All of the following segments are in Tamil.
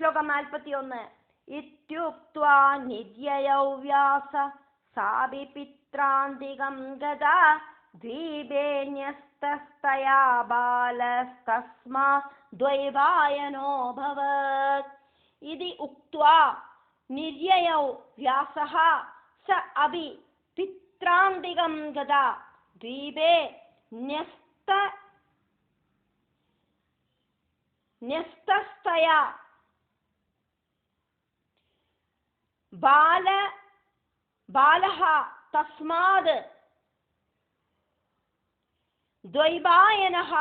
ശ്ലോകം 41. ഇത്യുക്ത്വാ നിര്യയൗ വ്യാസ സാപി പിത്രാന്തികം ഗതാ ദ്വീപേ ന്യസ്തസ്തയാ ബാലസ്തസ്മാ ദ്വൈപായനോഭവത്. ഇതി ഉക്ത്വാ നിര്യയൗ വ്യാസഃ സ അപി പിത്രാന്തികം ഗതാ ദ്വീപേ ന്യസ്തസ്തയാ ബാലഃ തസ്മാത് ദ്വൈപായനഃ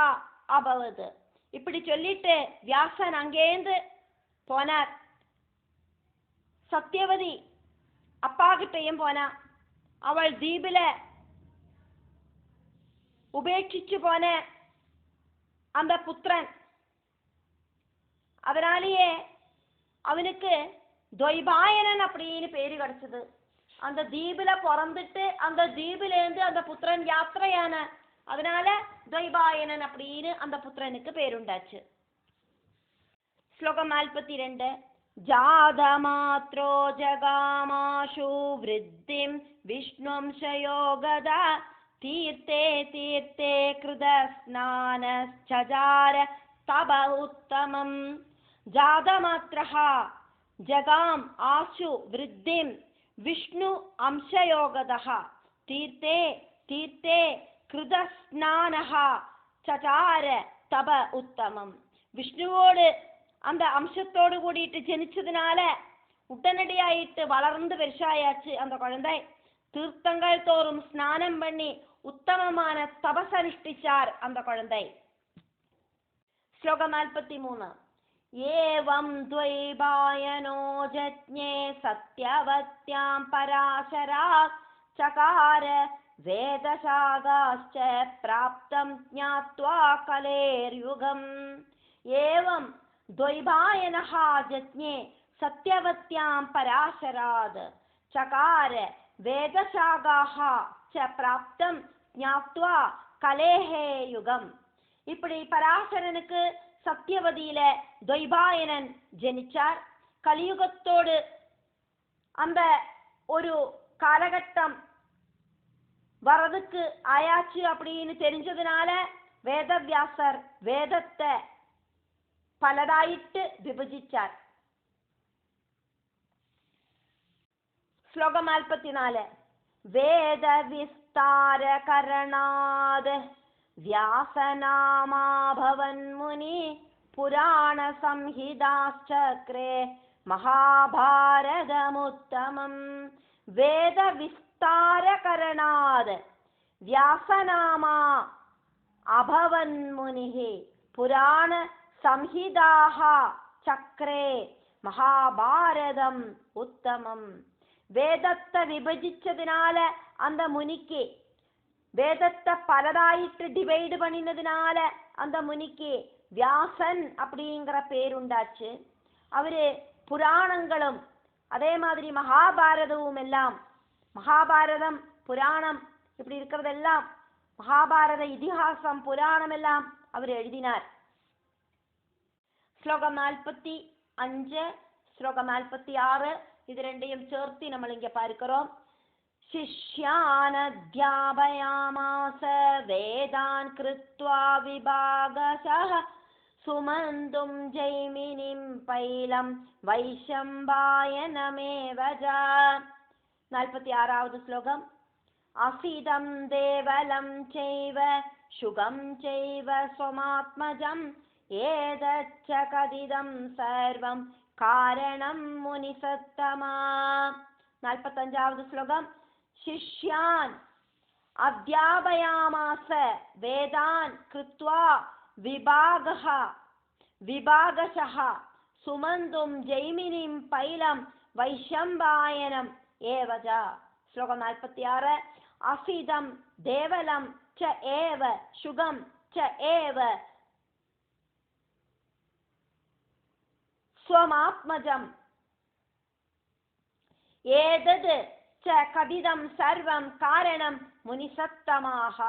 அபவது. இப்படி சொல்லிட்டு வியாசன் அங்கேந்து போனார். சத்தியவதி அப்பா கிட்டையும் போனா. அவள் தீபில உபேட்சிச்சு போன அந்த புத்திரன், அதனாலேயே அவனுக்கு துவைபாயனன் அப்படின்னு பேரு கிடைச்சது. அந்த தீபில பிறந்துட்டு அந்த தீபிலேருந்து அந்த புத்திரன் யாத்திரையான, அதனால துவைபாயனன் அப்படின்னு அந்த புத்திரனுக்கு பேருண்டாச்சு. ஸ்லோகம் 42. ஜாதமாத்ரோ ஜகாமாஷு விருத்திம் விஷ்ணும்சயோகதா தீர்த்தே தீர்த்தே கிருத ஸ்நானச்சார தப உத்தமம். ஜாதமாத்ரஹ ஜகாம் ஆசு விருத்திம் விஷ்ணு அம்சயோகதஹ தீர்த்தே தீர்த்தே கிருத ஸ்நானஹ சசார தப உத்தமம். விஷ்ணுவோடு அந்த அம்சத்தோடு கூடிட்டு ஜனிச்சதுனால உடனடியாயிட்டு வளர்ந்து பெருசாயாச்சு அந்த குழந்தை. தீர்த்தங்கள் தோறும் ஸ்நானம் பண்ணி உத்தமமான தபஸ் அனுஷ்டிச்சார் அந்த குழந்தை. ஸ்லோகம் 43. ஏவம் த்வைபாயனோ ஜஜ்ஞே சத்யவத்யாம் பராசராத் சகார வேதசாகாஸ்ச பிராப்தம் ஞாத்வா கலேர்யுகம். ஏவம் த்வைபாயனஹ ஜஜ்ஞே சத்யவத்யாம் பராசராத் சகார வேதசாகாஹ ச பிராப்தம் ஞாத்வா கலேஹே யுகம். இப்படி பராசரனுக்கு சத்தியவதியில துவைபாயனன் ஜனிச்சார். கலியுகத்தோடு அந்த ஒரு காலகட்டம் வரதுக்கு ஆயாச்சு அப்படின்னு தெரிஞ்சதுனால வேதவியாசர் வேதத்தை பலதாயிட்டு விபஜிச்சார். ஸ்லோகம் 44. வேத விஸ்தார கரணாத் வியாசநாமாபவன் முனி புராண சம்ஹிதாச்சக்ரே மகாபாரதமுத்தமம். வேத விஸ்தார கரணாத் வியாசநாமா அபவன் முனி புராண சம்ஹிதாக சக்ரே மகாபாரதம் உத்தமம். வேதத்தை விபஜிச்சதுனால அந்த முனிக்கு, வேதத்தை பலதாயிட்டு டிவைடு பண்ணினதுனால அந்த முனிக்கு வியாசன் அப்படிங்கிற பேருண்டாச்சு. அவரு புராணங்களும் அதே மாதிரி மகாபாரதமும் எல்லாம், மகாபாரதம் புராணம் இப்படி இருக்கிறதெல்லாம், மகாபாரத இதிகாசம் புராணம் எல்லாம் அவர் எழுதினார். ஸ்லோகம் 45, ஸ்லோகம் 46 இது ரெண்டையும் சேர்த்து நம்ம இங்க பார்க்கிறோம். சிஷ்யானத்யாபயாமாஸ வேதான் கிருத்வா விபாகசஹ சுமந்தும் ஜெய்மினிம் பைலம் வைஷம்பாயனமேவஜ. 46வது ஸ்லோகம். அசிதம் தேவலம் செய்வ சுகம் செய்வ ஸ்வமாத்மஜம் ஏதச்ச கதிதம் சர்வம் காரணம் முனிசத்தமா. 45வது ஸ்லோகம். சிஷ்யான் அத்யாபயாமாஸ வேதான் கிருத்வா விபாகசஹ சுமந்தும் ஜெய்மினிம் பைலம் வைஷம்பாயனம் ஏவஜ. ஸ்லோகம் 46. அசிதம் தேவலம் ச ஏவ சுகம் ச ஏவ ஸ்வமாத்மஜம் ஏதத் ச கதிதம் சர்வம் காரணம் முனிசத்தமாக.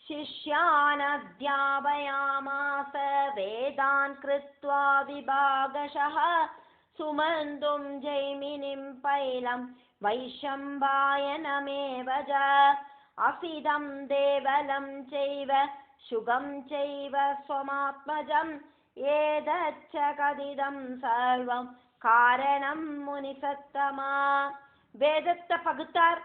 शिष्यान् अध्यापयामास वेदान् कृत्वा विभागशः सुमन्तुं जैमिनिं पैलं वैशम्पायनमेव च असितं देवलं चैव शुगं चैव स्वमात्मजम् एतच्च कथितं सर्वं कारणं मुनिसत्तमा. வேதத்தை பகுத்தார்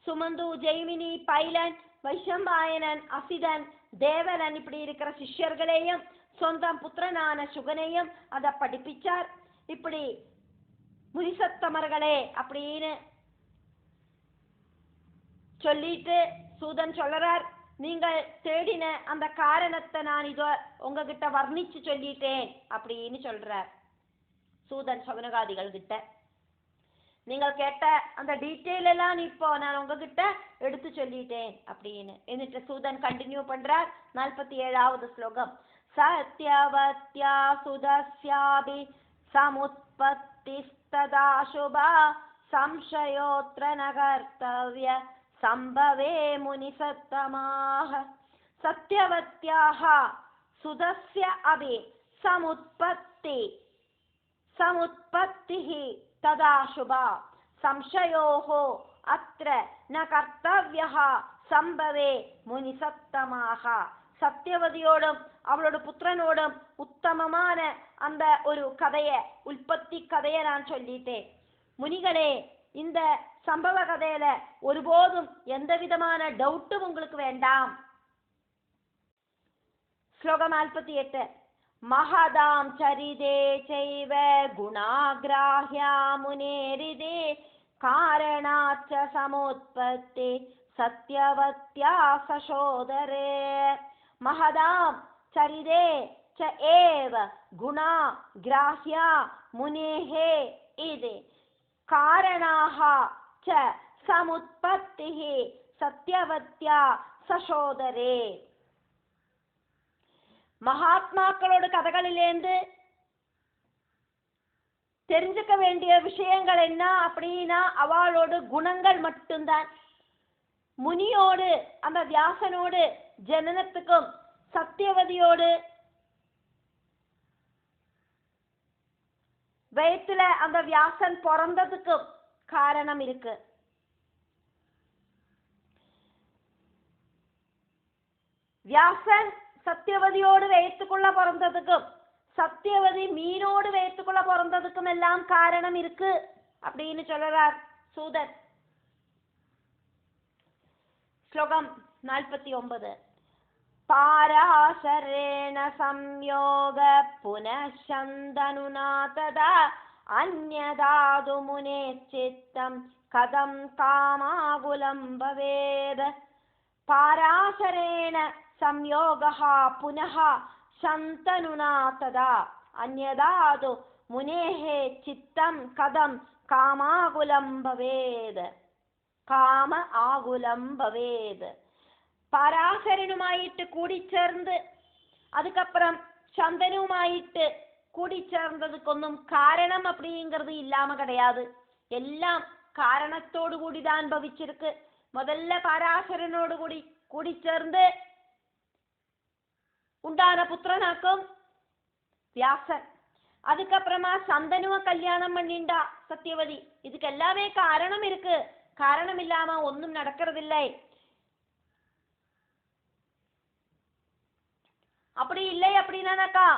சுமந்து, ஜெய்மினி, பைலன், வைஷம்பாயனன், அசிதன், தேவலன் இப்படி இருக்கிற சிஷ்யர்களையும் சொந்தம் புத்திரனான சுகனையும் அதை படிப்பிச்சார். இப்படி முனிசத்தமர்களே அப்படின்னு சொல்லிட்டு சூதன் சொல்றார், நீங்கள் தேடின அந்த காரணத்தை நான் இதோ உங்ககிட்ட வர்ணிச்சு சொல்லிட்டேன் அப்படின்னு சொல்றார் சூதன் சவுனகாதிகள் கிட்ட. நீங்கள் கேட்ட அந்த டீட்டெயில் எல்லாம் இப்போ நான் உங்ககிட்ட எடுத்து சொல்லிட்டேன் அப்படின்னு. എന്നിട്ട് சூதன் கண்டினியூ பண்றார். 47வது ஸ்லோகம். சத்யவத்யா சுதஸ்யாபி சமுத்பத்திஸ்ததா சுபா சம்சயோத்ர நகர்த்தவ்ய சம்பவே முனிசத்தமாஹ. சத்யவத்யாஹ சுதஸ்ய அபி சமுத்பத்திஹி ததா சுபா சம்சயோஹ அத்ர ந கர்த்தவ்யஹ சம்பவே முனிசத்தமாஹ. சத்யவதியோடும் அவளோட புத்திரனோடும் உத்தமமான அந்த ஒரு கதையை, உற்பத்தி கதையை நான் சொல்லிட்டேன். முனிகளே, இந்த சம்பவ கதையில ஒருபோதும் எந்த விதமான டவுட்டும் உங்களுக்கு வேண்டாம். ஸ்லோகம் 48. மகதாம் சரிதே சைவ குணாக்ராஹ்யா முனேரிதே காரணாச்ச சமுத்பத்தி சத்யவத்யா சசோதரே. மகதாம் சரிதே ச ஏவ குணா கிராஹ்யா முனேஹே இதே காரணாஹ ச சமுத்பத்திஹி சத்யவத்யா சசோதரே. மகாத்மாக்களோட கதைகளிலேந்து தெரிஞ்சுக்க வேண்டிய விஷயங்கள் என்ன அப்படின்னா அவளோட குணங்கள் மட்டும்தான். முனியோடு அந்த வியாசனோடு ஜனனத்துக்கும் சத்தியவதியோடு வயிற்றுல அந்த வியாசன் பிறந்ததுக்கும் காரணம் இருக்கு. வியாசன் சத்தியவதியோடு வயிற்றுக்குள்ள பிறந்ததுக்கும் சத்தியவதி மீனோடு வயிற்றுக்குள்ள பிறந்ததுக்கும் எல்லாம் காரணம் இருக்கு அப்படின்னு சொல்றார் சூதன். ஸ்லோகம் 49. பாராசரேண சம்யோக புனஷந்தனுனா ததா அன்யதாது முனே சித்தம் கதம் காமாகுலம் பவேத். பாராசரேண संयोगः पुनः शन्तनुना तदा अन्यदादु मुनेः चित्तं कदं कामाकुलं भवेद्. കാമ ആകുലം ഭവേത്. പരാശരനുമായിട്ട് കൂടിച്ചേർന്ന് அதுக்கப்புறம் சந்தனுமாயிட்டு கூடிச்சேர்ந்ததுக்கொன்னும் காரணம் அப்படிங்கிறது இல்லாம கிடையாது. எல்லாம் காரணத்தோடு கூடிதான் பவிச்சிருக்கு. முதல்ல பராசரனோடு கூடிச்சேர்ந்து உண்டான புத்திரனாக்கும் வியாசன். அதுக்கப்புறமா சந்தனுவ கல்யாணம் பண்ணிண்டா சத்தியவதி. இதுக்கு எல்லாமே காரணம் இருக்கு. காரணம் இல்லாம ஒன்னும் நடக்கிறதில்லை. அப்படி இல்லை அப்படின்னாக்கா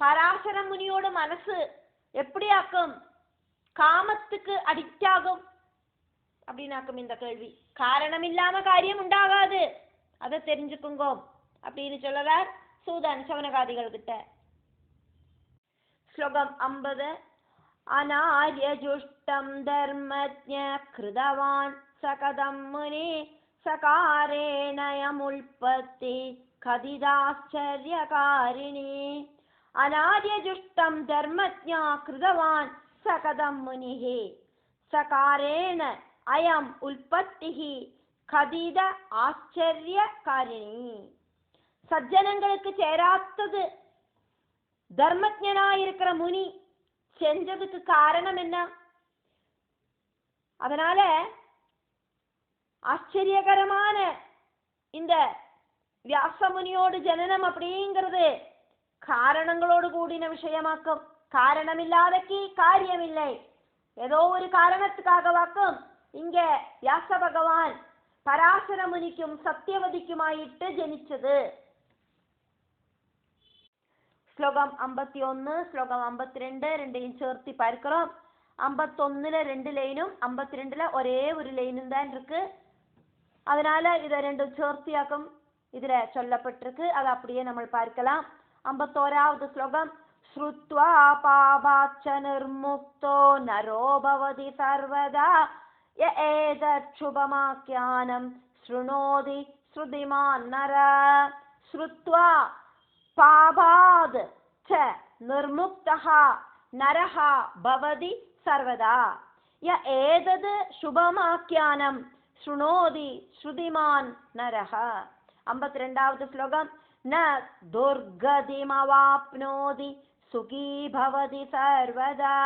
பராசர முனியோட மனசு எப்படி ஆக்கும்? காமத்துக்கு அடிக்ட் ஆகும் அப்படின்னாக்கும் இந்த கேள்வி. காரணம் இல்லாம காரியம் உண்டாகாது, அதை தெரிஞ்சுக்குங்க அப்படின்னு சொல்லறார் சூதன் சவனகாதிகள் கிட்ட. ஸ்லோகம் 50. அநார்யஜுஷ்டம் தர்மஜ்ஞ கிருதவான் சகதம் முனி சகாரேணயமுல்பத்தி கதிதாச்சரியகாரிணி. அநார்யஜுஷ்டம் தர்மஜ்ஞா கிருதவான் சகதம் முனிஹி சகாரேண அயம் உல்பத்திஹி கதித ஆச்சரியகாரிணி. சஜ்ஜனங்களுக்கு சேராத்தது தர்மஜனாயிருக்கிற முனி செஞ்சதுக்கு காரணம் என்ன? அதனால ஆச்சரியகரமான இந்த வியாசமுனியோடு ஜனனம் அப்படிங்கிறது காரணங்களோடு கூடின விஷயமாக்கும். காரணமில்லாதக்கு காரியமில்லை. ஏதோ ஒரு காரணத்துக்காகவாக்கும் இங்க வியாச பகவான் பராசர முனிக்கும் சத்தியவதிக்குமாயிட்டு ஜനിച്ചത്. ശ്ലോകം 51 ശ്ലോകം 52 ரெண்டையும் சேர்த்து பார்க்கிறோம். 51ல 2 லைனும் 52ல ஒரே ஒரு லைனும் தான் இருக்கு. அதனால இதை ரெண்டும் சேர்த்தியாக்கும் இதுல சொல்லப்பட்டிருக்கு. அதை அப்படியே நம்ம பார்க்கலாம். 51வது ஸ்லோகம். ஸ்ருத்வா பாபாச்ச நிர்முக்தோ நரோ பவதி சர்வதா ய ஏதத் சுபமாக்யானம் ஸ்ருணோதி ஸ்ருதிமான் நர. ஸ்ருத்வா பாபாத் ச நிர்முக்தஹ நரஹ பவதி சர்வதா ய ஏதத் சுபமாக்யானம் ஸ்ருணோதி ஸ்ருதிமான் நரஹ. 52வது ஸ்லோகம். ந துர்கதிமவாப்னோதி சுகீ பவதி சர்வதா.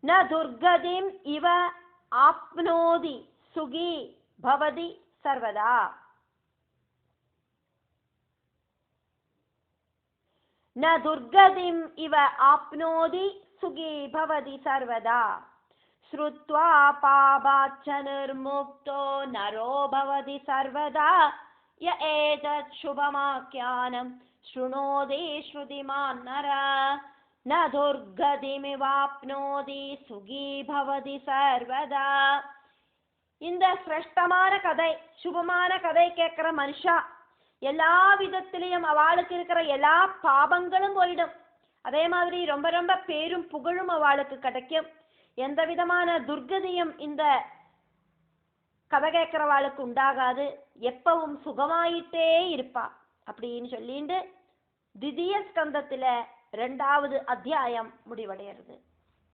ந துர்கதிம் இவ ஆப்னோதி சுகீ பவதி சர்வதா. ந துர்கதிம் இவ ஆப்னோதி சுகீ பவதி சர்வதா. ஸ்ருத்வா பாபாச்ச நிர்முக்தோ நரோ பவதி சர்வதா ய ஏதத் சுபமாக்யானம் ஸ்ருணோதி ஸ்ருதிமான் நர. ந துர்கதிமிவாப்னோதி சுகீ பவதி சர்வதா. இந்த சிரேஷ்டமான கதை, சுபமான கதை கேட்கிற மனுஷா எல்லா விதத்திலையும் அவளுக்கு இருக்கிற எல்லா பாபங்களும் போயிடும். அதே மாதிரி ரொம்ப ரொம்ப பேரும் புகழும் அவளுக்கு கிடைக்கும். எந்த விதமான துர்கதியும் இந்த கதை கேட்கிறவாளுக்கு உண்டாகாது. எப்பவும் சுகமாயிட்டே இருப்பா அப்படின்னு சொல்லிட்டு திதிய ஸ்கந்தத்துல 2வது அத்தியாயம் முடிவடைகிறது.